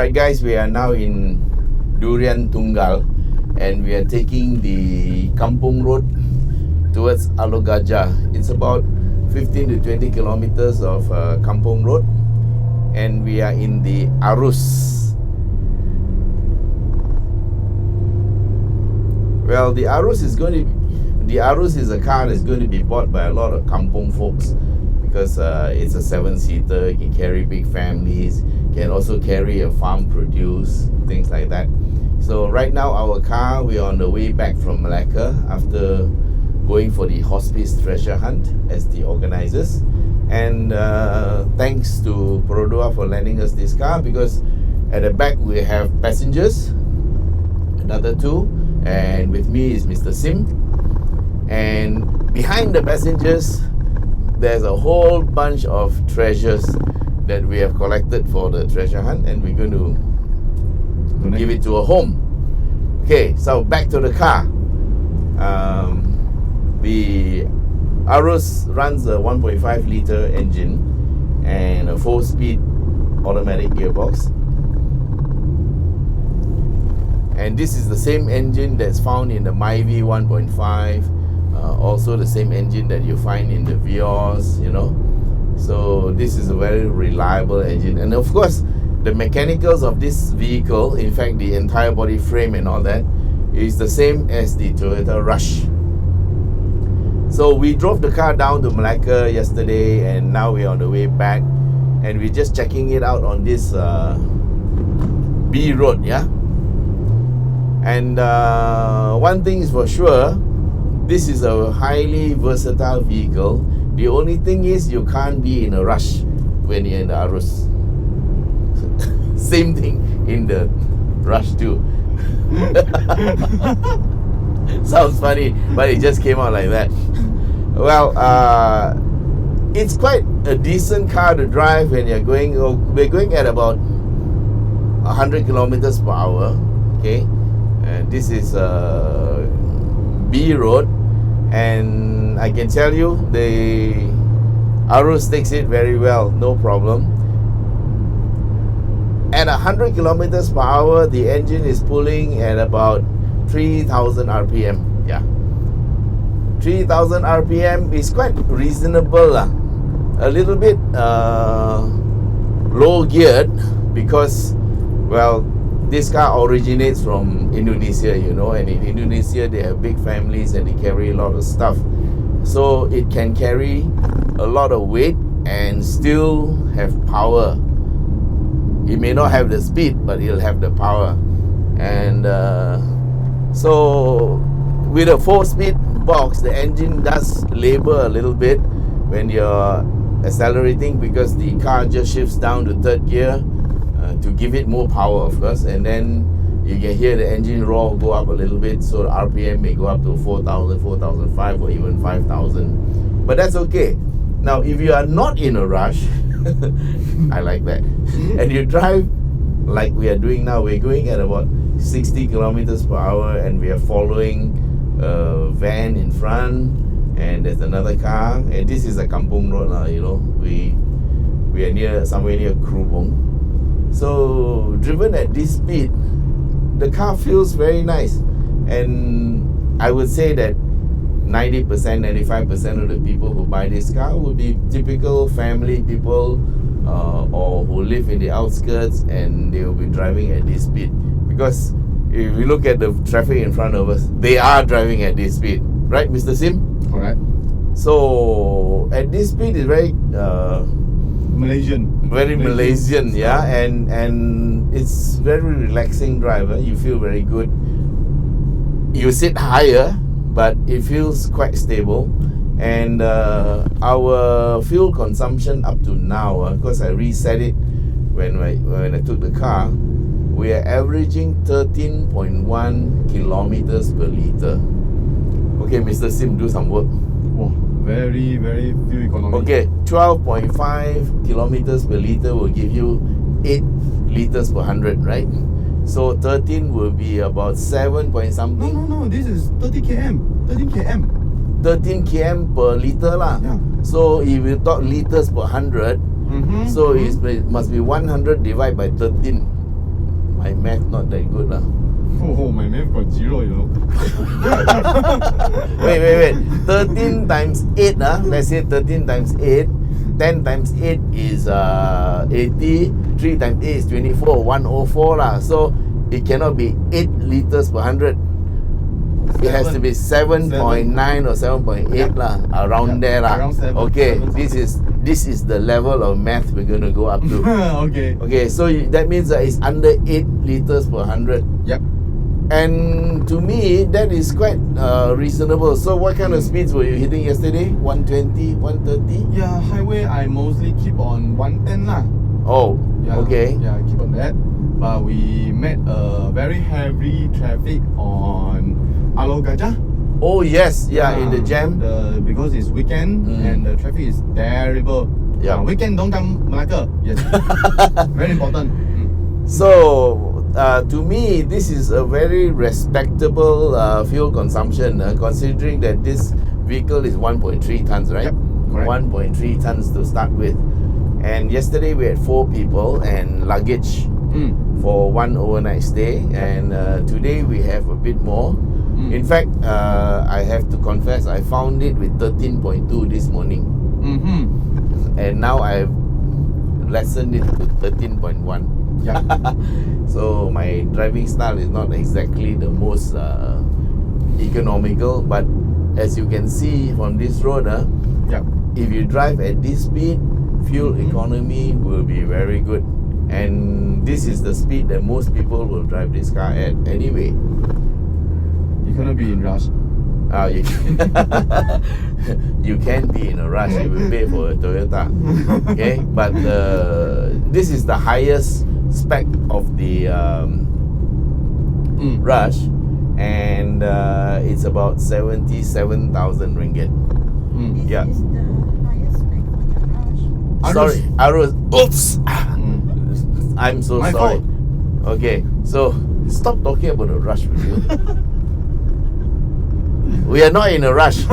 Alright guys, we are now in Durian Tunggal and we are taking the Kampung Road towards Alor Gajah. It's about 15 to 20 kilometers of Kampung Road, and we are in the Aruz. Well, the Aruz is a car that's going to be bought by a lot of Kampung folks because it's a 7-seater. It can carry big families, can also carry a farm produce, things like that. So right now our car, we're on the way back from Malacca after going for the hospice treasure hunt as the organizers. And thanks to Perodua for lending us this car, because at the back we have passengers, another two, and with me is Mr. Sim. And behind the passengers there's a whole bunch of treasures that we have collected for the treasure hunt, and we're going to give it to a home. Okay, so back to the car. The Aruz runs a 1.5 litre engine and a 4-speed automatic gearbox. And this is the same engine that's found in the Myvi 1.5, also the same engine that you find in the Vios, you know. So this is a very reliable engine. And of course, the mechanicals of this vehicle, in fact the entire body frame and all that, is the same as the Toyota Rush. So we drove the car down to Malacca yesterday, and now we're on the way back, and we're just checking it out on this B road, yeah. And one thing is for sure, this is a highly versatile vehicle. The only thing is you can't be in a rush when you're in the Aruz. Same thing in the Rush too. Sounds funny, but it just came out like that. Well, it's quite a decent car to drive when you're going. We're going at about 100 kilometers per hour. Okay, and this is B road, and I can tell you the Aruz takes it very well, no problem. At 100 kilometers per hour, the engine is pulling at about 3,000 RPM. Yeah, 3,000 RPM is quite reasonable. A little bit low geared because, well, this car originates from Indonesia, you know, and in Indonesia they have big families and they carry a lot of stuff. So it can carry a lot of weight and still have power. It may not have the speed, but it'll have the power. And so with a 4-speed box, the engine does labor a little bit when you're accelerating, because the car just shifts down to third gear to give it more power, of course, and then you can hear the engine roar go up a little bit, so the RPM may go up to 4,000, 4,500 or even 5,000, but that's okay. Now if you are not in a rush, I like that, and you drive like we are doing now, we're going at about 60 kilometers per hour, and we are following a van in front, and there's another car, and this is a Kampung Road, you know, we are somewhere near Krubong. So driven at this speed, the car feels very nice, and I would say that 90%, 95% of the people who buy this car will be typical family people or who live in the outskirts, and they will be driving at this speed, because if you look at the traffic in front of us, they are driving at this speed, right, Mr. Sim? Correct. So at this speed is very Malaysian, yeah, and it's very relaxing driver. You feel very good. You sit higher, but it feels quite stable. And our fuel consumption up to now, because I reset it when I took the car, we are averaging 13.1 kilometers per litre. Okay, Mr. Sim, do some work. Oh, very, very fuel economy. Okay, 12.5 kilometers per litre will give you 8 litres per 100, right? So 13 will be about 7 point something. No, this is 30 km, 13 km. 13 km per litre lah. Yeah. So if you talk litres per 100, so it must be 100 divided by 13. My math not that good lah. Oh, my math got 0, you know. Wait. 13 times 8 let's say 13 times 8. 10 times 8 is 80. 3 times 8 is 24. 104 lah. So it cannot be 8 liters per 100. It has to be 7.9 or 7.8 lah, around there lah. Around 7. Okay, 7 this is the level of math we're going to go up to. Okay, so that means that it's under 8 liters per 100. Yep. And to me, that is quite reasonable. So what kind of speeds were you hitting yesterday? 120, 130? Yeah, highway I mostly keep on 110 lah. Oh, Yeah, okay. Yeah, keep on that. But we met a very heavy traffic on Alo Gajah. Oh yes, yeah, in the jam. Because it's weekend and the traffic is terrible. Yeah. Weekend don't come Malacca. Yes. Very important. So, to me, this is a very respectable fuel consumption, considering that this vehicle is 1.3 tons, right? Yep, correct. 1.3 tons to start with. And yesterday we had 4 people and luggage for one overnight stay. And today we have a bit more. In fact, I have to confess, I found it with 13.2 this morning. And now I've lessened it to 13.1. Yeah. So my driving style is not exactly the most economical, but as you can see from this road, if you drive at this speed, fuel economy will be very good. And this is the speed that most people will drive this car at anyway. You're gonna be in rush. You can be in a rush if you pay for a Toyota. Okay, but this is the highest spec of the Rush, and it's about 77,000 ringgit. This Yeah. is the highest spec for the Rush. Sorry, Aruz. Oops. I'm so My sorry. fault. Okay, so stop talking about the Rush with you. We are not in a rush. We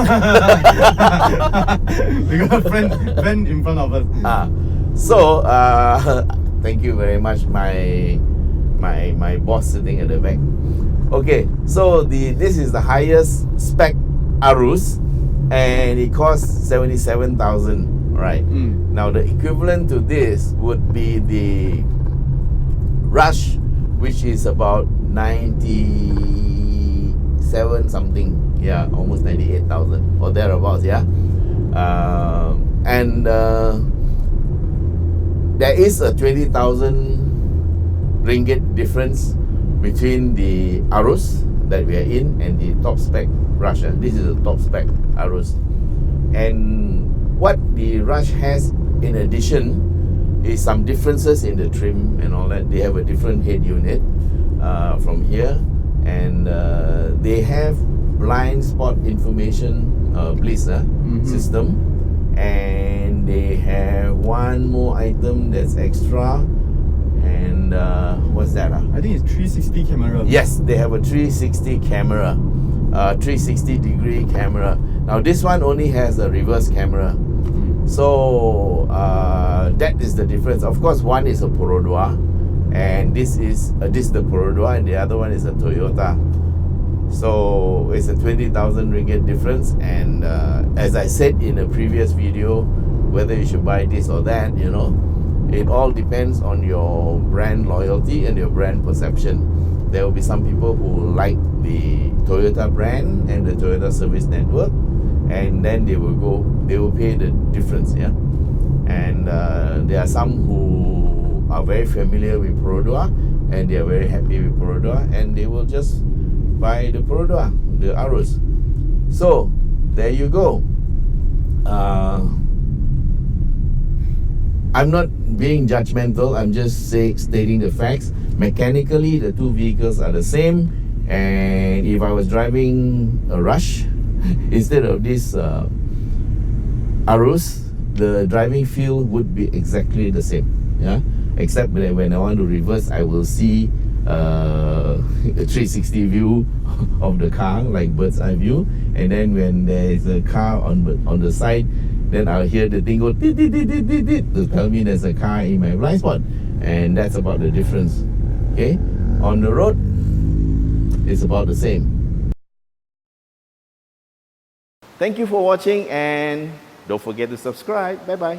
got a friend in front of us. So thank you very much, my boss sitting at the back. Okay, so this is the highest spec Aruz, and it costs 77,000. Right. Now the equivalent to this would be the Rush, which is about 97 something. Yeah, almost 98,000 or thereabouts. Yeah, and there is a 20,000 ringgit difference between the Aruz that we are in and the top spec Rush. This is the top spec Aruz, and what the Rush has in addition is some differences in the trim and all that. They have a different head unit from here, and they have blind spot information bliss system, and they have one more item that's extra, and what's that? I think it's 360 camera. Yes, they have a 360 camera, 360 degree camera. Now this one only has a reverse camera, so that is the difference. Of course, one is a Perodua, and this is the Perodua, and the other one is a Toyota. So it's a 20,000 ringgit difference, and as I said in a previous video, whether you should buy this or that, you know, it all depends on your brand loyalty and your brand perception. There will be some people who like the Toyota brand and the Toyota service network, and then they will pay the difference, yeah. And there are some who are very familiar with Perodua, and they are very happy with Perodua, and they will just buy the Perodua, the Aruz. So there you go. I'm not being judgmental, I'm just stating the facts. Mechanically, the two vehicles are the same, and if I was driving a Rush instead of this Aruz, the driving feel would be exactly the same, yeah, except that when I want to reverse, I will see a 360 view of the car, like bird's eye view, and then when there is a car on the side, then I'll hear the thing go dit, dit, dit, dit, dit, dit, to tell me there's a car in my blind spot, and that's about the difference. Okay, On the road, it's about the same. Thank you for watching and don't forget to subscribe. Bye bye.